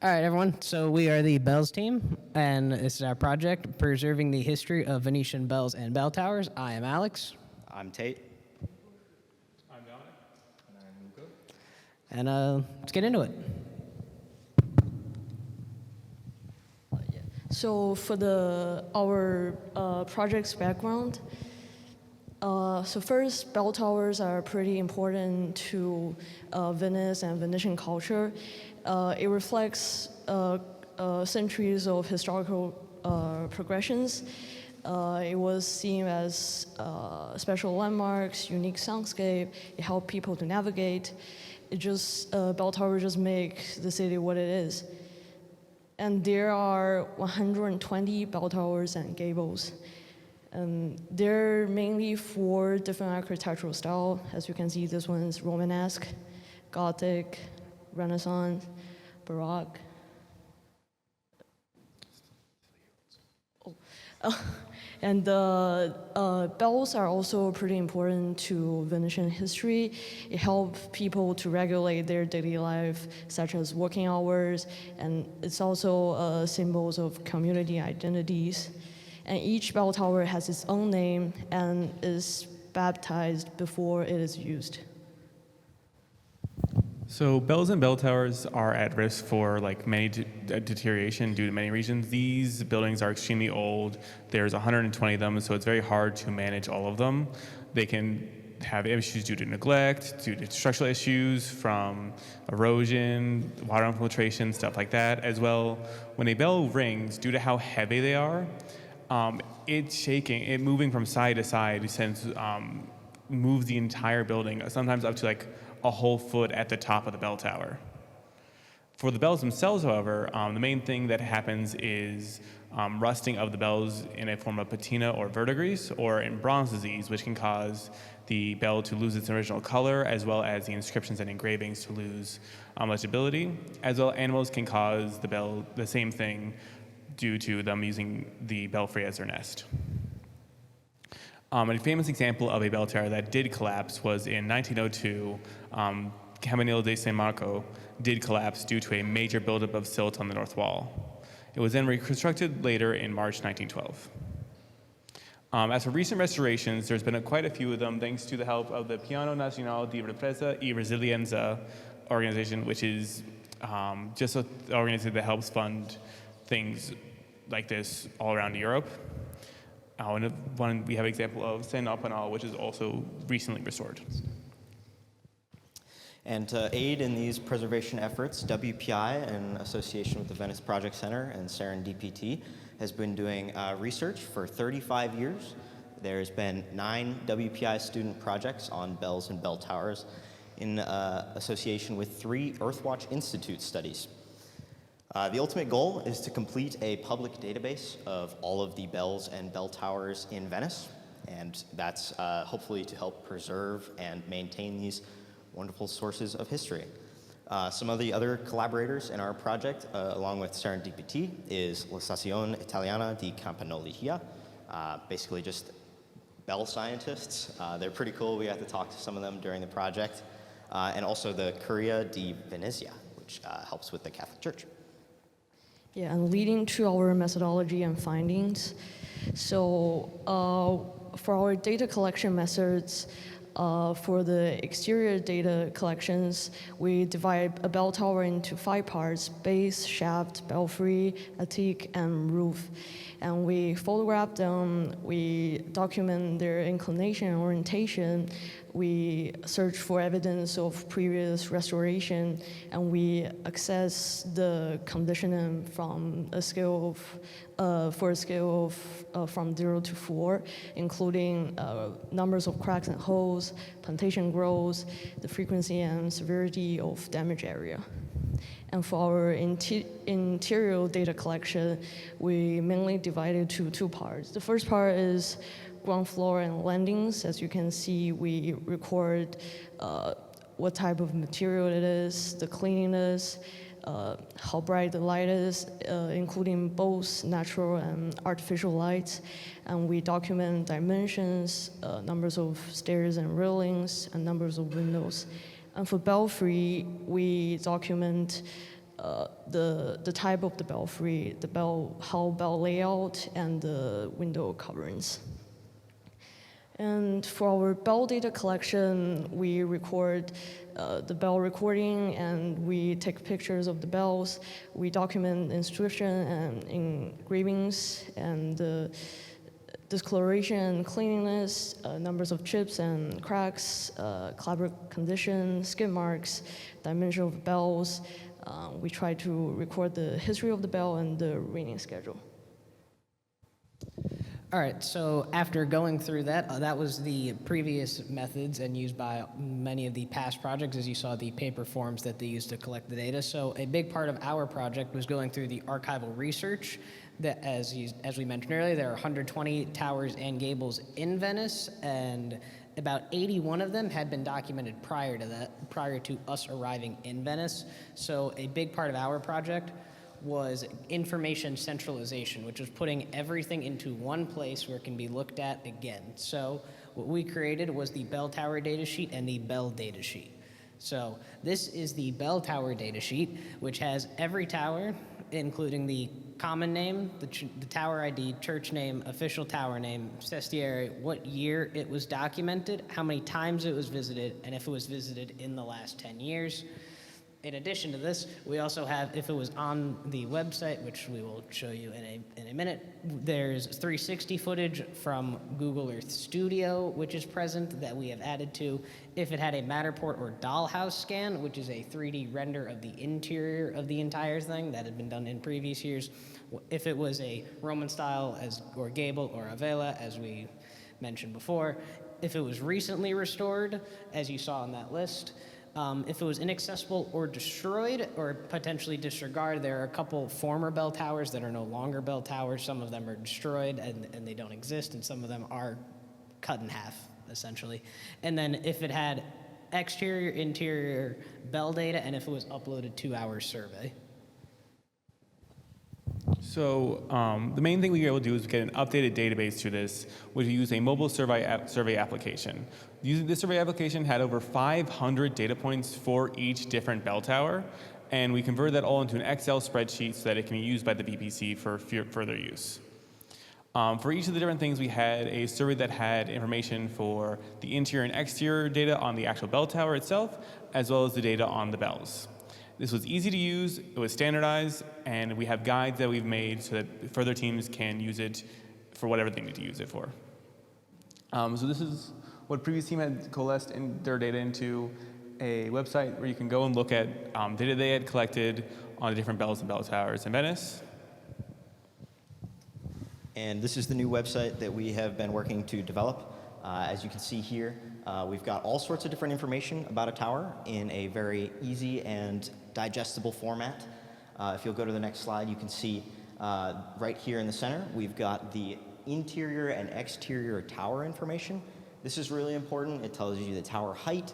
All right, everyone. So we are the Bells team, and this is our project, Preserving the History of Venetian Bells and Bell Towers. I am Alex. I'm Tate. I'm Dominic. And I'm Luca. And let's get into it. So for our project's background, so first, bell towers are pretty important to Venice and Venetian culture. It reflects centuries of historical progressions. It was seen as special landmarks, unique soundscape. It helped people to navigate. Bell towers just make the city what it is. And there are 120 bell towers and gables. They're mainly for different architectural style. As you can see, this one's Romanesque, Gothic, Renaissance, Baroque. And the bells are also pretty important to Venetian history. It helps people to regulate their daily life, such as working hours, and it's also symbols of community identities. And each bell tower has its own name and is baptized before it is used. So bells and bell towers are at risk for many deterioration due to many reasons. These buildings are extremely old. There's 120 of them, so it's very hard to manage all of them. They can have issues due to neglect, due to structural issues from erosion, water infiltration, stuff like that. As well, when a bell rings, due to how heavy they are, it's shaking, it moving from side to side, moves the entire building, sometimes up to a whole foot at the top of the bell tower. For the bells themselves, however, the main thing that happens is rusting of the bells in a form of patina or verdigris, or in bronze disease, which can cause the bell to lose its original color, as well as the inscriptions and engravings to lose legibility. As well, animals can cause the bell the same thing due to them using the belfry as their nest. A famous example of a bell tower that did collapse was in 1902. Campanile de San Marco did collapse due to a major buildup of silt on the north wall. It was then reconstructed later in March 1912. As for recent restorations, there's been quite a few of them thanks to the help of the Piano Nacional de Represa y Resiliencia organization, which is just an organization that helps fund things like this all around Europe. And we have an example of Saint Alpanal, which is also recently restored. And to aid in these preservation efforts, WPI, in association with the Venice Project Center and Serendipity, has been doing research for 35 years. There's been 9 WPI student projects on bells and bell towers in association with 3 Earthwatch Institute studies. The ultimate goal is to complete a public database of all of the bells and bell towers in Venice, and that's hopefully to help preserve and maintain these wonderful sources of history. Some of the other collaborators in our project, along with Serendipity, is L'Associazione Italiana di Campanologia, basically just bell scientists. They're pretty cool. We got to talk to some of them during the project. And also the Curia di Venezia, which helps with the Catholic Church. Yeah, and leading to our methodology and findings. So for our data collection methods, for the exterior data collections, we divide a bell tower into 5 parts: base, shaft, belfry, attic, and roof. And we photograph them, we document their inclination and orientation, we search for evidence of previous restoration, and we assess the condition from a scale of, from 0 to 4, including numbers of cracks and holes, plantation growth, the frequency and severity of damage area. And for our interior data collection, we mainly divide it to 2 parts. The first part is ground floor and landings. As you can see, we record what type of material it is, the cleanliness, how bright the light is, including both natural and artificial lights. And we document dimensions, numbers of stairs and railings, and numbers of windows. And for belfry, we document the type of the belfry, how bell layout, and the window coverings. And for our bell data collection, we record the bell recording, and we take pictures of the bells. We document inscription and engravings, and the discoloration, cleanliness, numbers of chips and cracks, clapper condition, skid marks, dimension of bells. We try to record the history of the bell and the ringing schedule. All right, so after going through that, that was the previous methods and used by many of the past projects, as you saw the paper forms that they used to collect the data. So a big part of our project was going through the archival research. That, as we mentioned earlier, there are 120 towers and gables in Venice, and about 81 of them had been documented prior to us arriving in Venice. So a big part of our project was information centralization, which was putting everything into one place where it can be looked at again. So what we created was the bell tower data sheet and the bell data sheet. So this is the bell tower data sheet, which has every tower, including the common name, the tower ID, church name, official tower name, sestiere, what year it was documented, how many times it was visited, and if it was visited in the last 10 years. In addition to this, we also have, if it was on the website, which we will show you in a minute, there's 360 footage from Google Earth Studio, which is present, that we have added to. If it had a Matterport or Dollhouse scan, which is a 3D render of the interior of the entire thing that had been done in previous years. If it was a Roman style or gable or a vela, as we mentioned before. If it was recently restored, as you saw on that list. If it was inaccessible or destroyed or potentially disregarded, there are a couple former bell towers that are no longer bell towers. Some of them are destroyed and they don't exist, and some of them are cut in half, essentially. And then if it had exterior, interior bell data, and if it was uploaded to our survey. So the main thing we were able to do is get an updated database to this, which we use a mobile survey application. Using this survey application had over 500 data points for each different bell tower, and we converted that all into an Excel spreadsheet so that it can be used by the VPC for further use. For each of the different things, we had a survey that had information for the interior and exterior data on the actual bell tower itself, as well as the data on the bells. This was easy to use, it was standardized, and we have guides that we've made so that further teams can use it for whatever they need to use it for. So this is what previous team had coalesced their data into a website where you can go and look at data they had collected on the different bells and bell towers in Venice. And this is the new website that we have been working to develop. As you can see here, we've got all sorts of different information about a tower in a very easy and digestible format. If you'll go to the next slide, you can see right here in the center, we've got the interior and exterior tower information. This is really important. It tells you the tower height,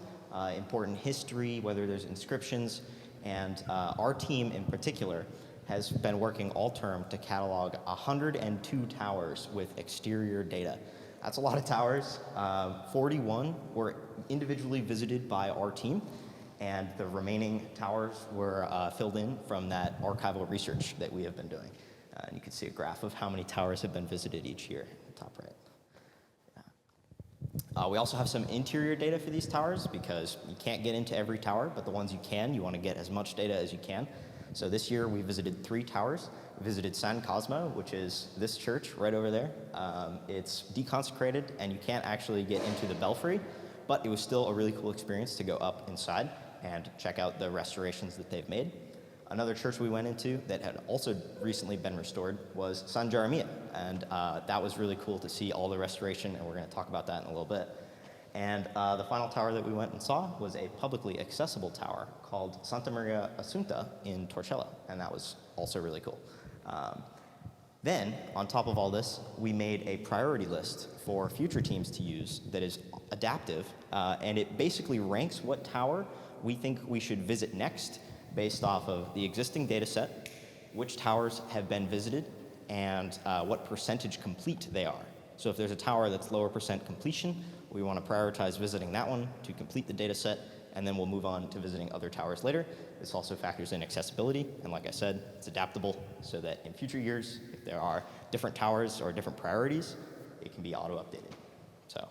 important history, whether there's inscriptions, and our team in particular has been working all term to catalog 102 towers with exterior data. That's a lot of towers. 41 were individually visited by our team, and the remaining towers were filled in from that archival research that we have been doing. And you can see a graph of how many towers have been visited each year, top right. We also have some interior data for these towers because you can't get into every tower, but the ones you can, you want to get as much data as you can. So this year we visited 3 towers. We visited San Cosmo, which is this church right over there. It's deconsecrated and you can't actually get into the belfry, but it was still a really cool experience to go up inside and check out the restorations that they've made. Another church we went into that had also recently been restored was San Jeremia, and that was really cool to see all the restoration, and we're going to talk about that in a little bit. And the final tower that we went and saw was a publicly accessible tower called Santa Maria Assunta in Torcello, and that was also really cool. Then, on top of all this, we made a priority list for future teams to use that is adaptive, and it basically ranks what tower we think we should visit next based off of the existing data set, which towers have been visited, and what percentage complete they are. So if there's a tower that's lower percent completion, we want to prioritize visiting that one to complete the data set, and then we'll move on to visiting other towers later. This also factors in accessibility, and like I said, it's adaptable so that in future years, if there are different towers or different priorities, it can be auto-updated. So.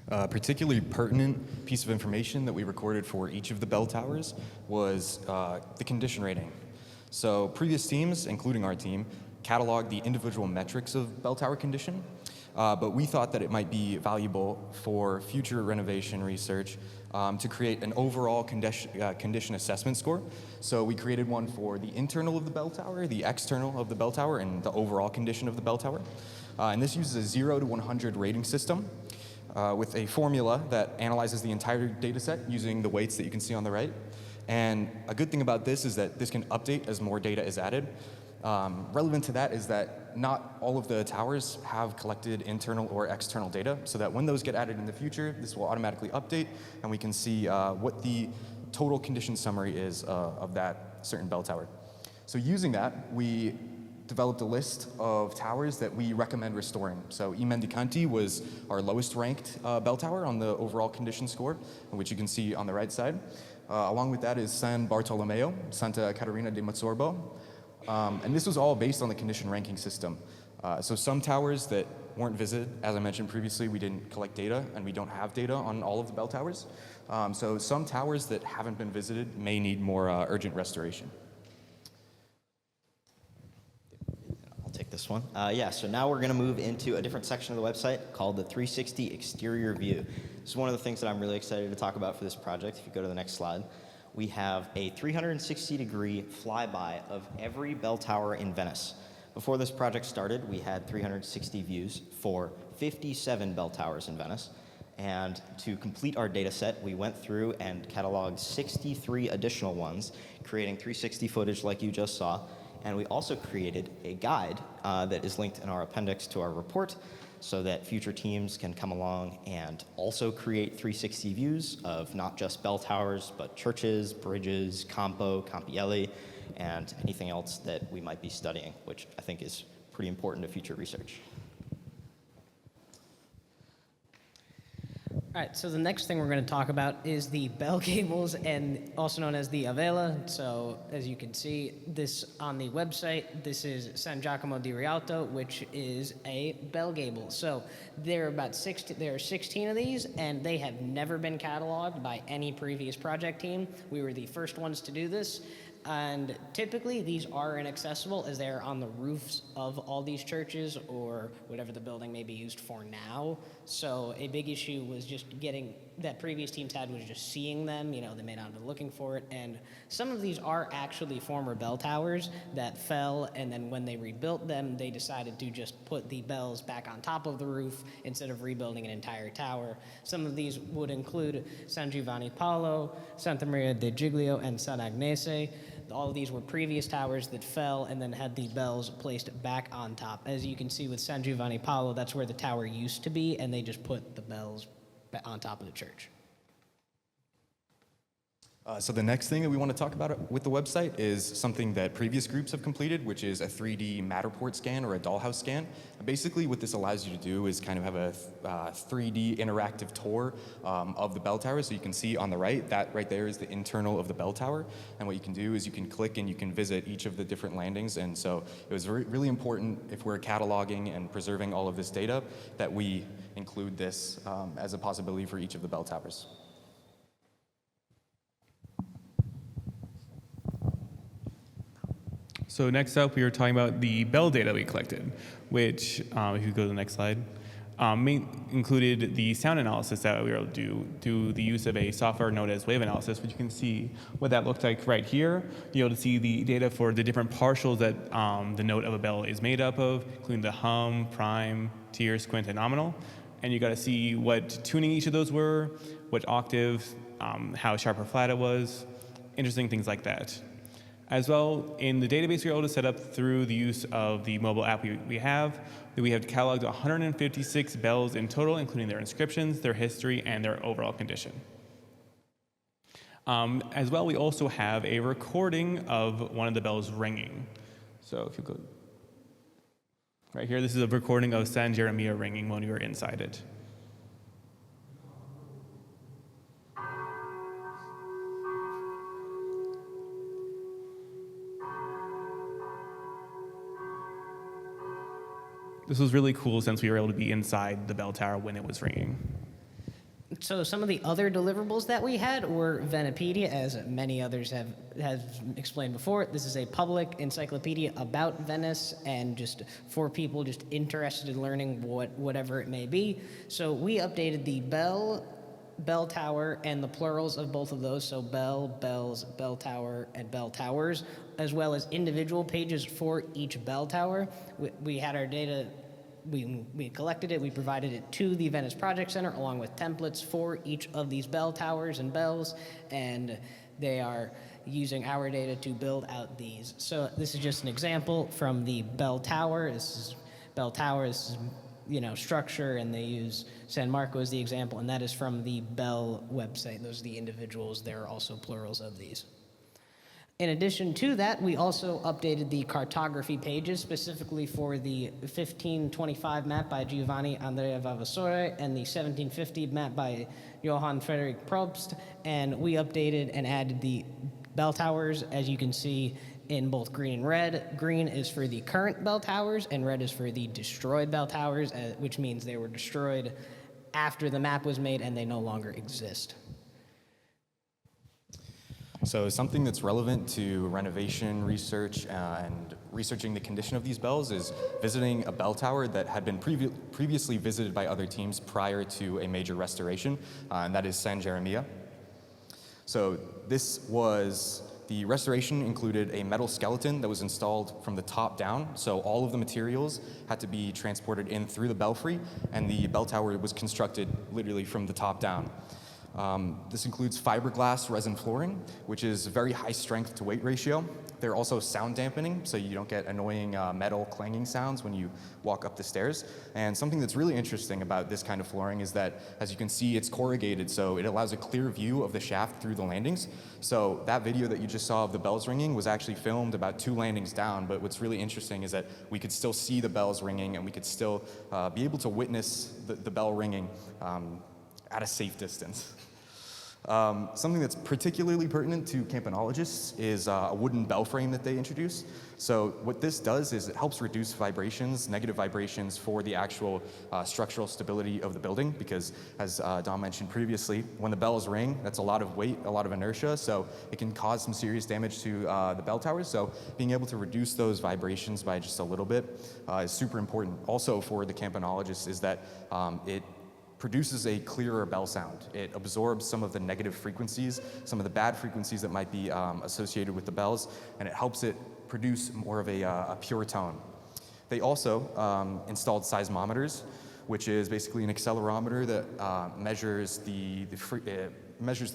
A particularly pertinent piece of information that we recorded for each of the bell towers was the condition rating. So previous teams, including our team, cataloged the individual metrics of bell tower condition, but we thought that it might be valuable for future renovation research to create an overall condition assessment score. So we created one for the internal of the bell tower, the external of the bell tower, and the overall condition of the bell tower. And this uses a 0 to 100 rating system with a formula that analyzes the entire data set using the weights that you can see on the right. And a good thing about this is that this can update as more data is added. Relevant to that is that not all of the towers have collected internal or external data, so that when those get added in the future, this will automatically update, and we can see what the total condition summary is of that certain bell tower. So using that, we developed a list of towers that we recommend restoring. So E Mendicanti was our lowest ranked bell tower on the overall condition score, which you can see on the right side. Along with that is San Bartolomeo, Santa Caterina de Mazzorbo. And this was all based on the condition ranking system. So some towers that weren't visited, as I mentioned previously, we didn't collect data, and we don't have data on all of the bell towers. So some towers that haven't been visited may need more urgent restoration. Take this one. So now we're going to move into a different section of the website called the 360 exterior view. This is one of the things that I'm really excited to talk about for this project. If you go to the next slide, we have a 360-degree flyby of every bell tower in Venice. Before this project started, we had 360 views for 57 bell towers in Venice. And to complete our data set, we went through and cataloged 63 additional ones, creating 360 footage like you just saw. And we also created a guide that is linked in our appendix to our report so that future teams can come along and also create 360 views of not just bell towers, but churches, bridges, Campo, Campielli, and anything else that we might be studying, which I think is pretty important to future research. All right, so the next thing we're going to talk about is the bell gables, and also known as the avela. So as you can see, this on the website, this is San Giacomo di Rialto, which is a bell gable. So there are 16 of these, and they have never been cataloged by any previous project team. We were the first ones to do this. And typically, these are inaccessible as they're on the roofs of all these churches or whatever the building may be used for now. So a big issue was just getting, that previous teams had, was just seeing them. You know, they may not have been looking for it. And some of these are actually former bell towers that fell, and then when they rebuilt them, they decided to just put the bells back on top of the roof instead of rebuilding an entire tower. Some of these would include San Giovanni Paolo, Santa Maria de Giglio, and San Agnese. All of these were previous towers that fell and then had the bells placed back on top. As you can see with San Giovanni Paolo, that's where the tower used to be, and they just put the bells on top of the church. So the next thing that we want to talk about with the website is something that previous groups have completed, which is a 3D Matterport scan or a dollhouse scan. Basically, what this allows you to do is kind of have a 3D interactive tour of the bell tower. So you can see on the right, that right there is the internal of the bell tower. And what you can do is you can click and you can visit each of the different landings. And so it was really important, if we're cataloging and preserving all of this data, that we include this as a possibility for each of the bell towers. So next up, we were talking about the bell data we collected, which, if you go to the next slide, included the sound analysis that we were able to do through the use of a software known as wave analysis, which you can see what that looked like right here. You're able to see the data for the different partials that the note of a bell is made up of, including the hum, prime, tierce, quint, and nominal. And you got to see what tuning each of those were, what octave, how sharp or flat it was, interesting things like that. As well, in the database, we were able to set up through the use of the mobile app we have cataloged 156 bells in total, including their inscriptions, their history, and their overall condition. As well, we also have a recording of one of the bells ringing. So if you go right here, this is a recording of San Jeremiah ringing when we were inside it. This was really cool since we were able to be inside the bell tower when it was ringing. So some of the other deliverables that we had were Venepedia, as many others have explained before. This is a public encyclopedia about Venice and just for people just interested in learning whatever it may be. So we updated the bell tower, and the plurals of both of those, so bell, bells, bell tower, and bell towers, as well as individual pages for each bell tower. We had our data. We collected it, we provided it to the Venice Project Center along with templates for each of these bell towers and bells, and they are using our data to build out these. So this is just an example from the bell tower. This is bell tower, this is structure, and they use San Marco as the example, and that is from the Bell website. Those are the individuals. There are also plurals of these. In addition to that, we also updated the cartography pages specifically for the 1525 map by Giovanni Andrea Vavasore and the 1750 map by Johann Friedrich Probst, and we updated and added the bell towers, as you can see, in both green and red. Green is for the current bell towers, and red is for the destroyed bell towers, which means they were destroyed after the map was made and they no longer exist. So something that's relevant to renovation research and researching the condition of these bells is visiting a bell tower that had been previously visited by other teams prior to a major restoration, and that is San Geremia. So the restoration included a metal skeleton that was installed from the top down, so all of the materials had to be transported in through the belfry, and the bell tower was constructed literally from the top down. This includes fiberglass resin flooring, which is very high strength to weight ratio. They're also sound dampening, so you don't get annoying metal clanging sounds when you walk up the stairs. And something that's really interesting about this kind of flooring is that, as you can see, it's corrugated, so it allows a clear view of the shaft through the landings. So that video that you just saw of the bells ringing was actually filmed about 2 landings down, but what's really interesting is that we could still see the bells ringing, and we could still be able to witness the bell ringing at a safe distance. Something that's particularly pertinent to campanologists is a wooden bell frame that they introduced. So what this does is it helps reduce vibrations, negative vibrations for the actual structural stability of the building, because as Dom mentioned previously, when the bells ring, that's a lot of weight, a lot of inertia, so it can cause some serious damage to the bell towers. So being able to reduce those vibrations by just a little bit is super important. Also for the campanologists is that it produces a clearer bell sound. It absorbs some of the negative frequencies, some of the bad frequencies that might be associated with the bells, and it helps it produce more of a pure tone. They also installed seismometers, which is basically an accelerometer that measures the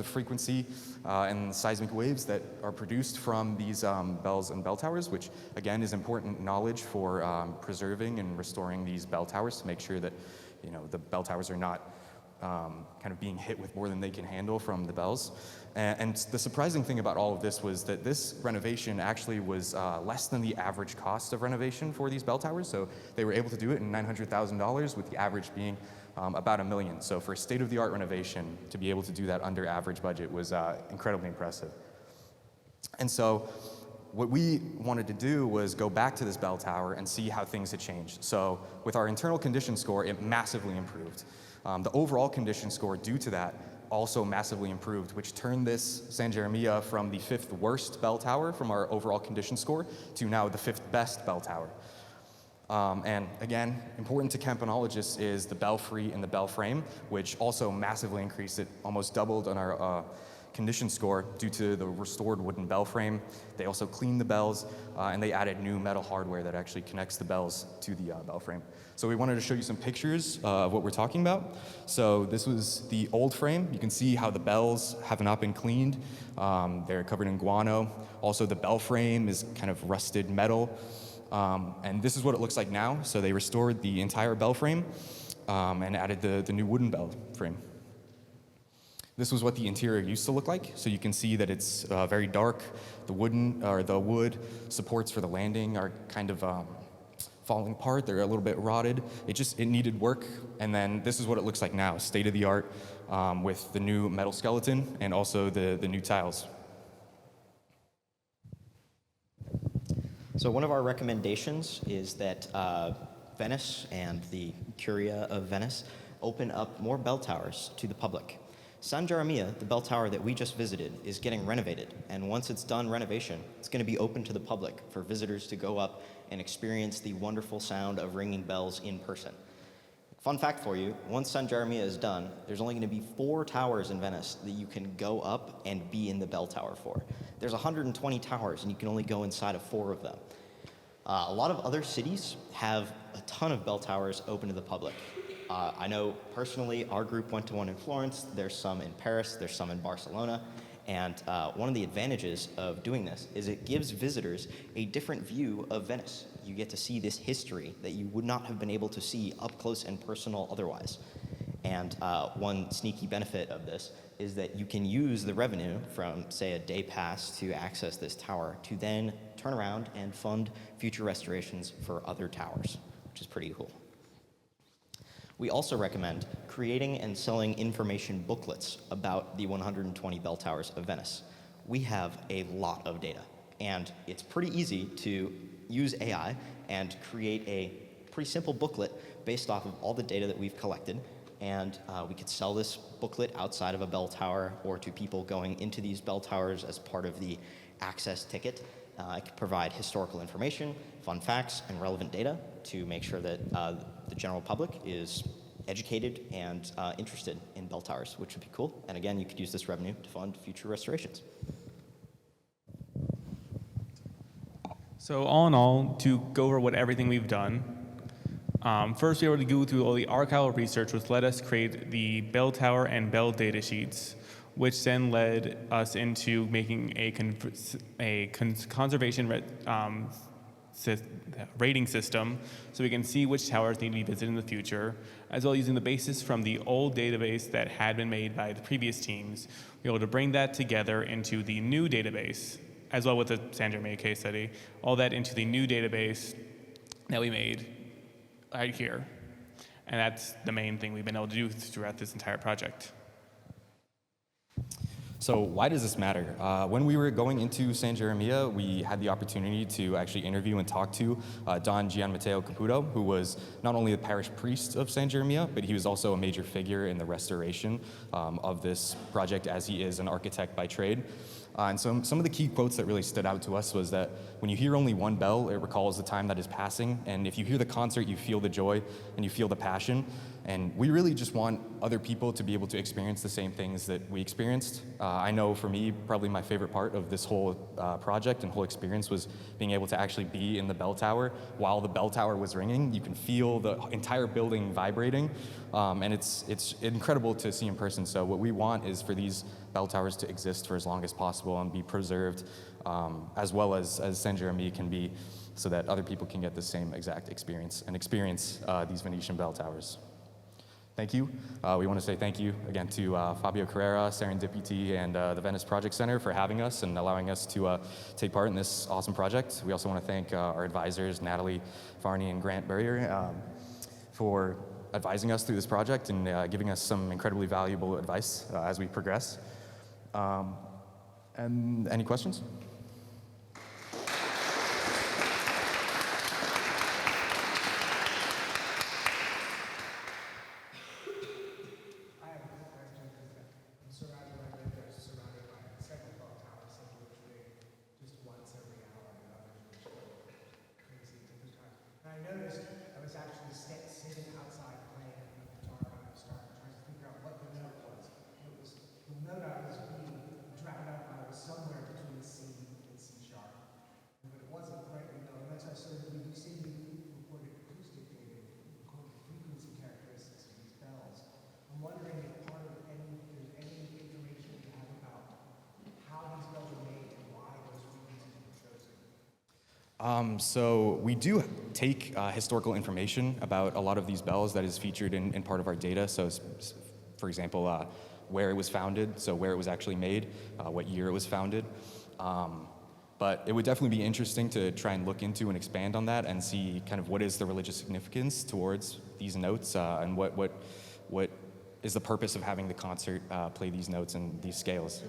frequency and the seismic waves that are produced from these bells and bell towers, which again is important knowledge for preserving and restoring these bell towers to make sure that the bell towers are not kind of being hit with more than they can handle from the bells. And the surprising thing about all of this was that this renovation actually was less than the average cost of renovation for these bell towers. So they were able to do it in $900,000, with the average being about $1 million. So for a state-of-the-art renovation, to be able to do that under average budget was incredibly impressive. And so what we wanted to do was go back to this bell tower and see how things had changed. So with our internal condition score, it massively improved. The overall condition score due to that also massively improved, which turned this San Geremia from the 5th worst bell tower from our overall condition score to now the 5th best bell tower. And again, important to campanologists is the belfry and the bell frame, which also massively increased. It almost doubled on our condition score due to the restored wooden bell frame. They also cleaned the bells, and they added new metal hardware that actually connects the bells to the bell frame. So we wanted to show you some pictures of what we're talking about. So this was the old frame. You can see how the bells have not been cleaned. They're covered in guano. Also, the bell frame is kind of rusted metal. And this is what it looks like now. So they restored the entire bell frame and added the new wooden bell frame. This was what the interior used to look like. So you can see that it's very dark. The wood supports for the landing are kind of falling apart. They're a little bit rotted. It needed work. And then this is what it looks like now, state of the art, with the new metal skeleton and also the new tiles. So one of our recommendations is that Venice and the Curia of Venice open up more bell towers to the public. San Geremia, the bell tower that we just visited, is getting renovated, and once it's done renovation, it's going to be open to the public for visitors to go up and experience the wonderful sound of ringing bells in person. Fun fact for you, once San Geremia is done, there's only going to be 4 towers in Venice that you can go up and be in the bell tower for. There's 120 towers, and you can only go inside of 4 of them. A lot of other cities have a ton of bell towers open to the public. I know personally, our group went to one in Florence, there's some in Paris, there's some in Barcelona, and one of the advantages of doing this is it gives visitors a different view of Venice. You get to see this history that you would not have been able to see up close and personal otherwise. And one sneaky benefit of this is that you can use the revenue from, say, a day pass to access this tower to then turn around and fund future restorations for other towers, which is pretty cool. We also recommend creating and selling information booklets about the 120 bell towers of Venice. We have a lot of data, and it's pretty easy to use AI and create a pretty simple booklet based off of all the data that we've collected, and we could sell this booklet outside of a bell tower or to people going into these bell towers as part of the access ticket. It could provide historical information, fun facts, and relevant data to make sure that the general public is educated and interested in bell towers, which would be cool. And again, you could use this revenue to fund future restorations. So all in all, to go over everything we've done, first we were able to go through all the archival research, which led us to create the bell tower and bell data sheets, which then led us into making a conservation rating system so we can see which towers need to be visited in the future, as well as using the basis from the old database that had been made by the previous teams. We were able to bring that together into the new database, as well with the San Geremia case study, all that into the new database that we made right here. And that's the main thing we've been able to do throughout this entire project. So why does this matter? When we were going into San Geremia, we had the opportunity to actually interview and talk to Don Gianmatteo Caputo, who was not only the parish priest of San Geremia, but he was also a major figure in the restoration of this project, as he is an architect by trade. And so some of the key quotes that really stood out to us was that when you hear only one bell, it recalls the time that is passing. And if you hear the concert, you feel the joy and you feel the passion. And we really just want other people to be able to experience the same things that we experienced. I know for me, probably my favorite part of this whole project and whole experience was being able to actually be in the bell tower while the bell tower was ringing. You can feel the entire building vibrating, and it's incredible to see in person. So what we want is for these bell towers to exist for as long as possible and be preserved, as well as San Geremia can be, so that other people can get the same exact experience and experience these Venetian bell towers. Thank you. We want to say thank you again to Fabio Carrera, Serendipity, and the Venice Project Center for having us and allowing us to take part in this awesome project. We also want to thank our advisors, Natalie Farney and Grant Burrier, for advising us through this project and giving us some incredibly valuable advice as we progress. And any questions? So we do take historical information about a lot of these bells that is featured in part of our data. So, for example, where it was founded, so where it was actually made, what year it was founded. But it would definitely be interesting to try and look into and expand on that and see kind of what is the religious significance towards these notes and what is the purpose of having the concert play these notes and these scales.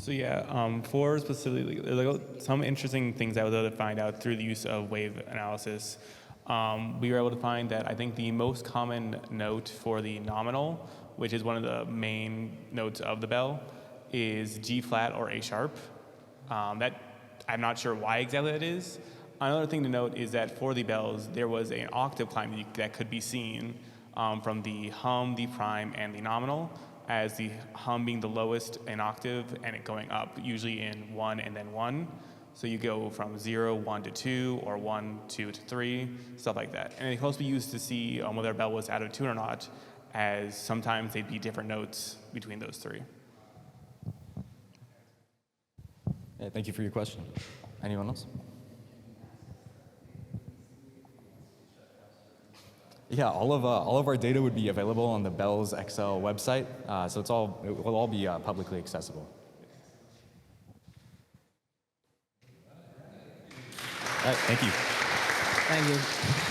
So yeah, for specifically, there's like some interesting things I was able to find out through the use of wave analysis. We were able to find that I think the most common note for the nominal, which is one of the main notes of the bell, is G flat or A sharp. That I'm not sure why exactly that is. Another thing to note is that for the bells, there was an octave climb that could be seen from the hum, the prime, and the nominal, as the hum being the lowest in octave and it going up, usually in 1 and then 1. So you go from 0, 1 to 2, or 1, 2 to 3, stuff like that. And it can also be used to see whether a bell was out of tune or not, as sometimes they'd be different notes between those three. Yeah, thank you for your question. Anyone else? Yeah, all of our data would be available on the Bells XL website, so it will all be publicly accessible. All right, thank you. Thank you.